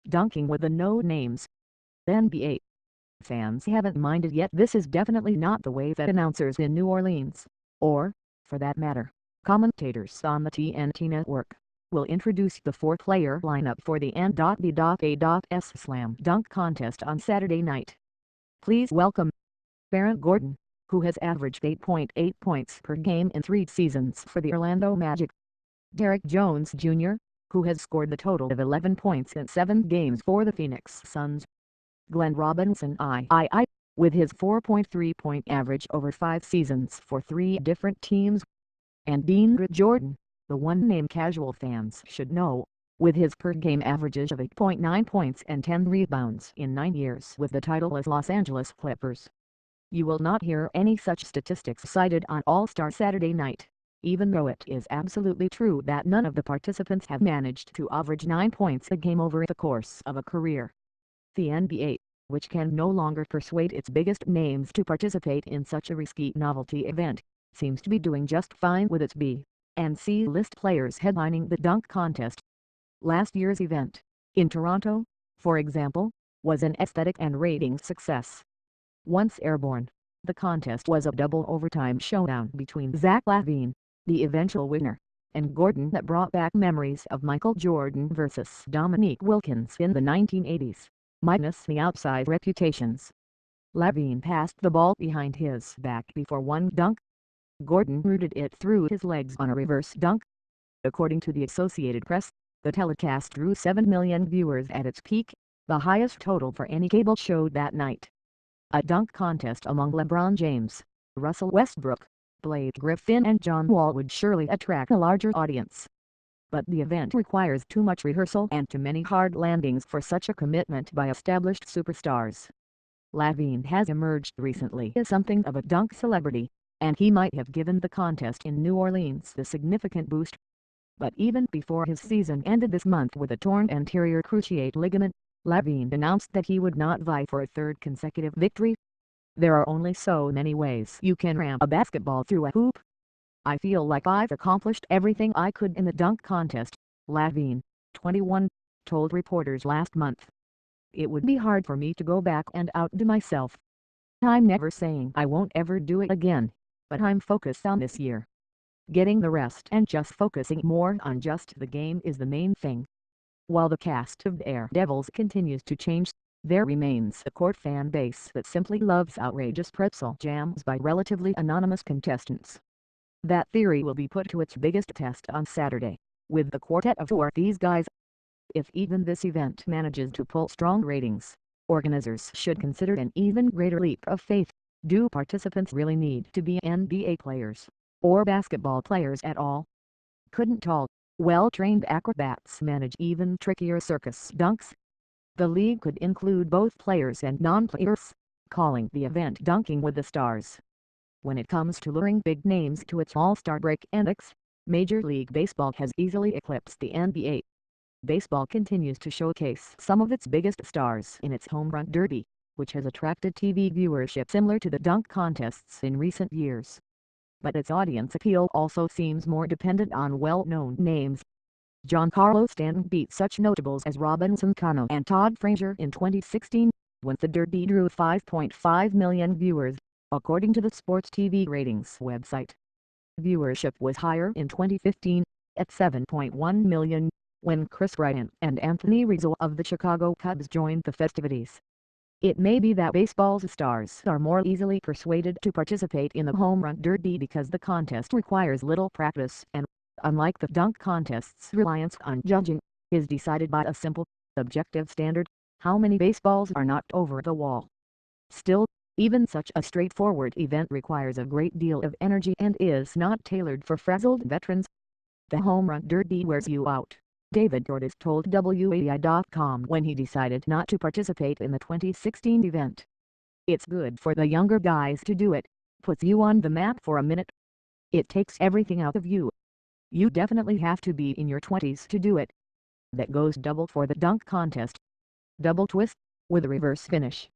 dunking with the no-names. N.B.A. fans haven't minded yet. This is definitely not the way that announcers in New Orleans, or, for that matter, commentators on the TNT network, will introduce the four-player lineup for the N.B.A.'s Slam Dunk Contest on Saturday night. Please welcome Aaron Gordon, who has averaged 8.8 points per game in 3 seasons for the Orlando Magic. Derek Jones Jr., who has scored the total of 11 points in 7 games for the Phoenix Suns. Glenn Robinson III, with his 4.3-point average over 5 seasons for 3 different teams. And DeAndre Jordan, the one name casual fans should know, with his per-game averages of 8.9 points and 10 rebounds in 9 years with the titleless Los Angeles Clippers. You will not hear any such statistics cited on All-Star Saturday night, even though it is absolutely true that none of the participants have managed to average 9 points a game over the course of a career. The N.B.A., which can no longer persuade its biggest names to participate in such a risky novelty event, seems to be doing just fine with its B and C list players headlining the dunk contest. Last year's event, in Toronto, for example, was an aesthetic and ratings success. Once airborne, the contest was a double overtime showdown between Zach LaVine, the eventual winner, and Gordon that brought back memories of Michael Jordan versus Dominique Wilkins in the 1980s, minus the outside reputations. LaVine passed the ball behind his back before one dunk. Gordon rooted it through his legs on a reverse dunk. According to the Associated Press, the telecast drew 7 million viewers at its peak, the highest total for any cable show that night. A dunk contest among LeBron James, Russell Westbrook, Blake Griffin and John Wall would surely attract a larger audience. But the event requires too much rehearsal and too many hard landings for such a commitment by established superstars. LaVine has emerged recently as something of a dunk celebrity, and he might have given the contest in New Orleans a significant boost. But even before his season ended this month with a torn anterior cruciate ligament, LaVine announced that he would not vie for a third consecutive victory. There are only so many ways you can ram a basketball through a hoop. I feel like I've accomplished everything I could in the dunk contest, LaVine, 21, told reporters last month. It would be hard for me to go back and outdo myself. I'm never saying I won't ever do it again, but I'm focused on this year. Getting the rest and just focusing more on just the game is the main thing. While the cast of Daredevils continues to change, there remains a core fan base that simply loves outrageous pretzel jams by relatively anonymous contestants. That theory will be put to its biggest test on Saturday, with the quartet of 4 these guys. If even this event manages to pull strong ratings, organizers should consider an even greater leap of faith. Do participants really need to be N.B.A. players, or basketball players at all? Couldn't tall, well-trained acrobats manage even trickier circus dunks? The league could include both players and non-players, calling the event Dunking with the Stars. When it comes to luring big names to its All-Star break antics, Major League Baseball has easily eclipsed the N.B.A. Baseball continues to showcase some of its biggest stars in its home run derby, which has attracted TV viewership similar to the dunk contests in recent years. But its audience appeal also seems more dependent on well-known names. Giancarlo Stanton beat such notables as Robinson Cano and Todd Frazier in 2016, when the Derby drew 5.5 million viewers, according to the Sports TV ratings website. Viewership was higher in 2015, at 7.1 million, when Chris Bryant and Anthony Rizzo of the Chicago Cubs joined the festivities. It may be that baseball's stars are more easily persuaded to participate in the home run derby because the contest requires little practice and, unlike the dunk contest's reliance on judging, is decided by a simple, objective standard: how many baseballs are knocked over the wall. Still, even such a straightforward event requires a great deal of energy and is not tailored for frazzled veterans. The home run derby wears you out, David Cordes told WAI.com when he decided not to participate in the 2016 event. It's good for the younger guys to do it, puts you on the map for a minute. It takes everything out of you. You definitely have to be in your 20s to do it. That goes double for the dunk contest. Double twist, with a reverse finish.